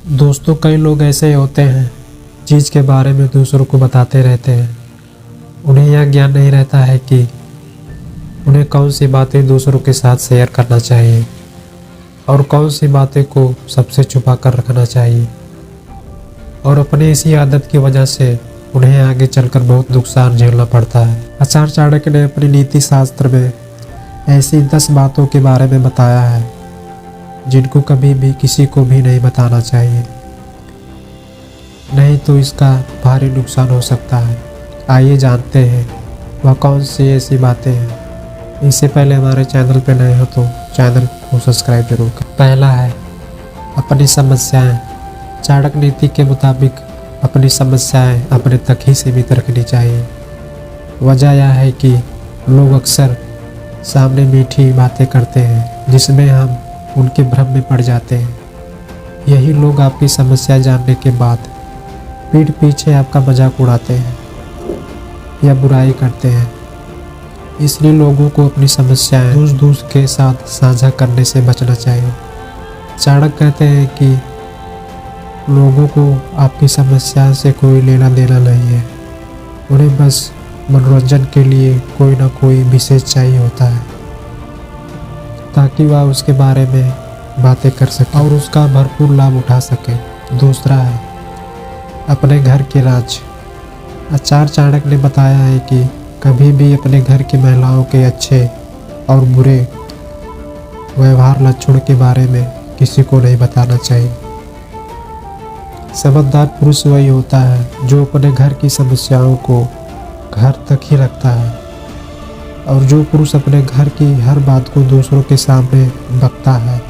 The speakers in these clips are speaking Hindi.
दोस्तों, कई लोग ऐसे होते हैं चीज़ के बारे में दूसरों को बताते रहते हैं। उन्हें यह ज्ञान नहीं रहता है कि उन्हें कौन सी बातें दूसरों के साथ शेयर करना चाहिए और कौन सी बातें को सबसे छुपा कर रखना चाहिए। और अपनी इसी आदत की वजह से उन्हें आगे चलकर बहुत नुकसान झेलना पड़ता है। आचार्य चाणक्य ने अपनी नीति शास्त्र में ऐसी 10 बातों के बारे में बताया है जिनको कभी भी किसी को भी नहीं बताना चाहिए, नहीं तो इसका भारी नुकसान हो सकता है। आइए जानते हैं वह कौन सी ऐसी बातें हैं। इससे पहले हमारे चैनल पर नए हो तो चैनल को सब्सक्राइब जरूर करें। पहला है अपनी समस्याएं। चाणक्य नीति के मुताबिक अपनी समस्याएं अपने तक ही सीमित रखनी चाहिए। वजह यह है कि लोग अक्सर सामने मीठी बातें करते हैं जिसमें हम उनके भ्रम में पड़ जाते हैं। यही लोग आपकी समस्या जानने के बाद पीठ पीछे आपका मजाक उड़ाते हैं या बुराई करते हैं। इसलिए लोगों को अपनी समस्याएं दूसरों के साथ साझा करने से बचना चाहिए। चाणक्य कहते हैं कि लोगों को आपकी समस्या से कोई लेना देना नहीं है, उन्हें बस मनोरंजन के लिए कोई ना कोई विशेष चाहिए होता है ताकि वह उसके बारे में बातें कर सके और उसका भरपूर लाभ उठा सके। दूसरा है अपने घर के राज। आचार्य चाणक्य ने बताया है कि कभी भी अपने घर की महिलाओं के अच्छे और बुरे व्यवहार लक्षण के बारे में किसी को नहीं बताना चाहिए। समझदार पुरुष वही होता है जो अपने घर की समस्याओं को घर तक ही रखता है, और जो पुरुष अपने घर की हर बात को दूसरों के सामने बकता है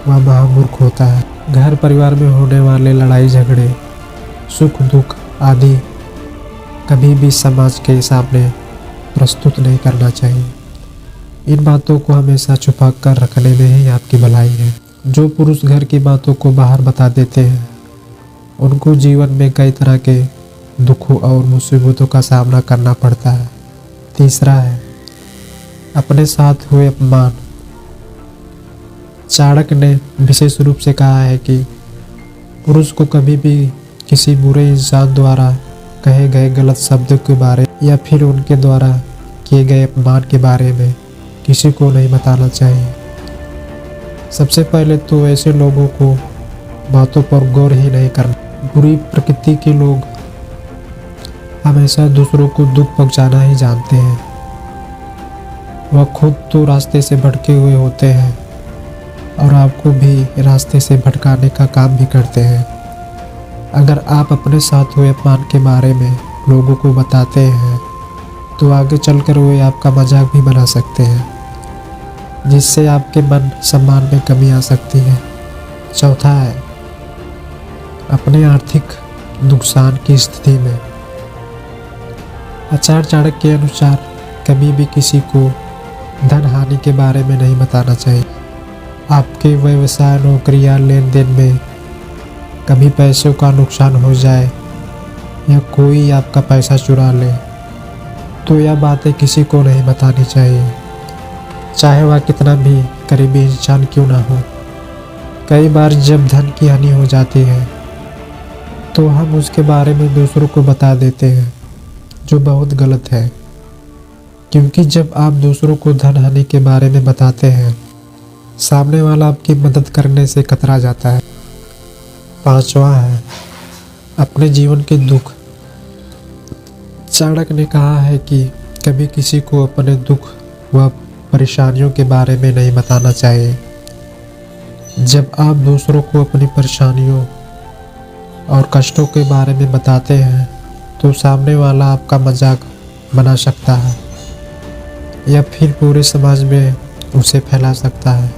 वह महामूर्ख होता है। घर परिवार में होने वाले लड़ाई झगड़े, सुख दुख आदि कभी भी समाज के सामने प्रस्तुत नहीं करना चाहिए। इन बातों को हमेशा छुपा कर रखने में ही आपकी भलाई है। जो पुरुष घर की बातों को बाहर बता देते हैं उनको जीवन में कई तरह के दुखों और मुसीबतों का सामना करना पड़ता है। तीसरा है अपने साथ हुए अपमान। चाणक्य ने विशेष रूप से कहा है कि पुरुष को कभी भी किसी बुरे इंसान द्वारा कहे गए गलत शब्दों के बारे या फिर उनके द्वारा किए गए अपमान के बारे में किसी को नहीं बताना चाहिए। सबसे पहले तो ऐसे लोगों को बातों पर गौर ही नहीं करना। बुरी प्रकृति के लोग हमेशा दूसरों को दुख पहुंचाना ही जानते हैं। वह खुद तो रास्ते से भटके हुए होते हैं और आपको भी रास्ते से भटकाने का काम भी करते हैं। अगर आप अपने साथ हुए अपमान के बारे में लोगों को बताते हैं तो आगे चलकर वे आपका मजाक भी बना सकते हैं, जिससे आपके मन सम्मान में कमी आ सकती है। चौथा है अपने आर्थिक नुकसान की स्थिति में। आचार्य चाणक्य के अनुसार कभी भी किसी को धन हानि के बारे में नहीं बताना चाहिए। आपके व्यवसाय, नौकरी या लेन देन में कभी पैसों का नुकसान हो जाए या कोई आपका पैसा चुरा ले तो यह बातें किसी को नहीं बतानी चाहिए, चाहे वह कितना भी करीबी इंसान क्यों ना हो। कई बार जब धन की हानि हो जाती है तो हम उसके बारे में दूसरों को बता देते हैं, जो बहुत गलत है, क्योंकि जब आप दूसरों को धन हानि के बारे में बताते हैं सामने वाला आपकी मदद करने से कतरा जाता है। पांचवा है अपने जीवन के दुख। चाणक्य ने कहा है कि कभी किसी को अपने दुख व परेशानियों के बारे में नहीं बताना चाहिए। जब आप दूसरों को अपनी परेशानियों और कष्टों के बारे में बताते हैं तो सामने वाला आपका मजाक बना सकता है या फिर पूरे समाज में उसे फैला सकता है,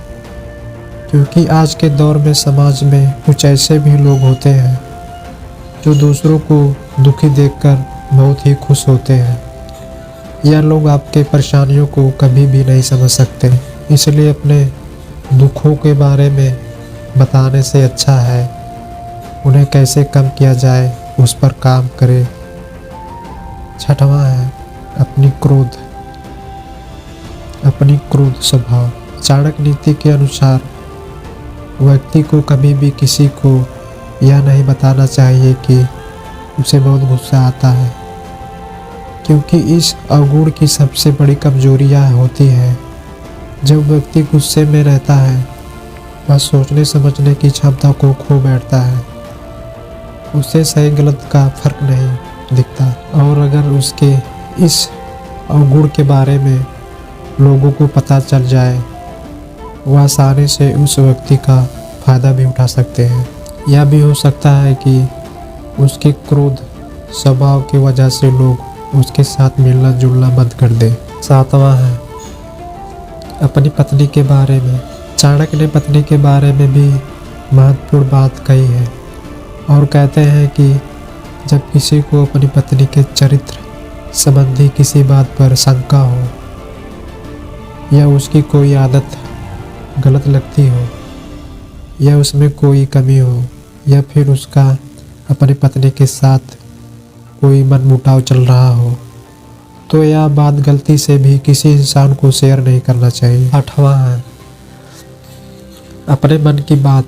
क्योंकि आज के दौर में समाज में कुछ ऐसे भी लोग होते हैं जो दूसरों को दुखी देखकर बहुत ही खुश होते हैं। यह लोग आपके परेशानियों को कभी भी नहीं समझ सकते, इसलिए अपने दुखों के बारे में बताने से अच्छा है उन्हें कैसे कम किया जाए उस पर काम करें। छठवां है अपनी क्रोध स्वभाव। चाणक्य नीति के अनुसार व्यक्ति को कभी भी किसी को यह नहीं बताना चाहिए कि उसे बहुत गुस्सा आता है, क्योंकि इस अवगुण की सबसे बड़ी कमजोरी यह होती है, जब व्यक्ति गुस्से में रहता है वह सोचने समझने की क्षमता को खो बैठता है। उसे सही गलत का फर्क नहीं दिखता, और अगर उसके इस अवगुण के बारे में लोगों को पता चल जाए, वह आसानी से उस व्यक्ति का फायदा भी उठा सकते हैं। यह भी हो सकता है कि उसके क्रोध स्वभाव की वजह से लोग उसके साथ मिलना जुलना बंद कर दे। 7वां है अपनी पत्नी के बारे में। चाणक्य ने पत्नी के बारे में भी महत्वपूर्ण बात कही है और कहते हैं कि जब किसी को अपनी पत्नी के चरित्र संबंधी किसी बात पर शंका हो या उसकी कोई आदत गलत लगती हो या उसमें कोई कमी हो या फिर उसका अपनी पत्नी के साथ कोई मनमुटाव चल रहा हो, तो यह बात गलती से भी किसी इंसान को शेयर नहीं करना चाहिए। 8वां है अपने मन की बात।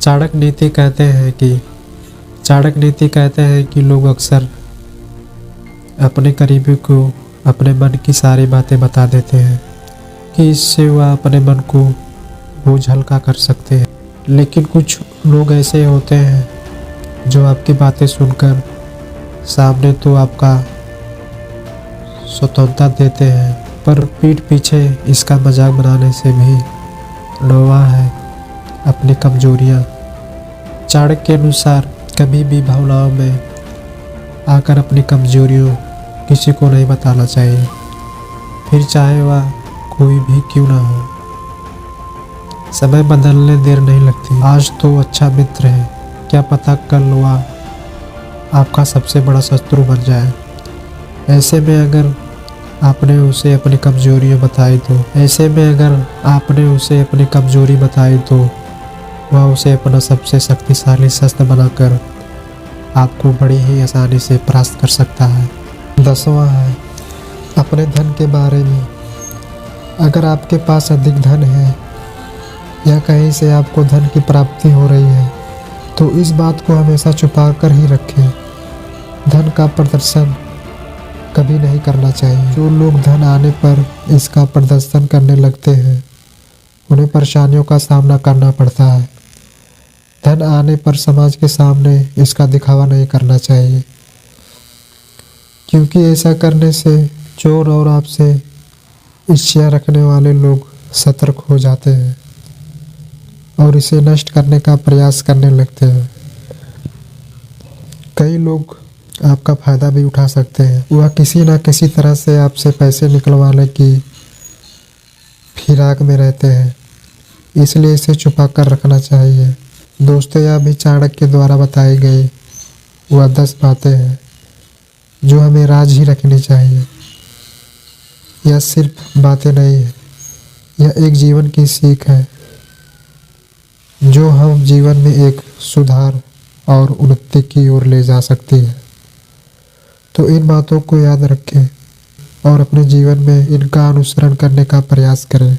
चाणक्य नीति कहते हैं कि लोग अक्सर अपने करीबी को अपने मन की सारी बातें बता देते हैं कि इससे वह अपने मन को बोझ हल्का कर सकते हैं। लेकिन कुछ लोग ऐसे होते हैं जो आपकी बातें सुनकर सामने तो आपका स्वतंत्रता देते हैं, पर पीठ पीछे इसका मजाक बनाने से भी। 9वां है अपनी कमजोरियाँ। चाणक्य के अनुसार कभी भी भावनाओं में आकर अपनी कमजोरियों किसी को नहीं बताना चाहिए, फिर चाहे वह कोई भी क्यों ना हो। समय बदलने देर नहीं लगती। आज तो अच्छा मित्र है, क्या पता कल वह आपका सबसे बड़ा शत्रु बन जाए। ऐसे में अगर आपने उसे अपनी कमजोरी बताई तो वह उसे अपना सबसे शक्तिशाली शस्त्र बनाकर आपको बड़ी ही आसानी से परास्त कर सकता है। 10वां है अपने धन के बारे में। अगर आपके पास अधिक धन है या कहीं से आपको धन की प्राप्ति हो रही है, तो इस बात को हमेशा छुपा कर ही रखें। धन का प्रदर्शन कभी नहीं करना चाहिए। जो लोग धन आने पर इसका प्रदर्शन करने लगते हैं, उन्हें परेशानियों का सामना करना पड़ता है। धन आने पर समाज के सामने इसका दिखावा नहीं करना चाहिए, क्योंकि ऐसा करने से चोर और आपसे ईर्ष्या रखने वाले लोग सतर्क हो जाते हैं और इसे नष्ट करने का प्रयास करने लगते हैं। कई लोग आपका फायदा भी उठा सकते हैं। वह किसी न किसी तरह से आपसे पैसे निकलवाने की फिराक में रहते हैं, इसलिए इसे छुपा कर रखना चाहिए। दोस्तों, यह भी चाणक्य द्वारा बताई गई वह 10 बातें हैं जो हमें राज ही रखनी चाहिए। यह सिर्फ बातें नहीं है, यह एक जीवन की सीख है जो हम जीवन में एक सुधार और उन्नति की ओर ले जा सकती है। तो इन बातों को याद रखें और अपने जीवन में इनका अनुसरण करने का प्रयास करें।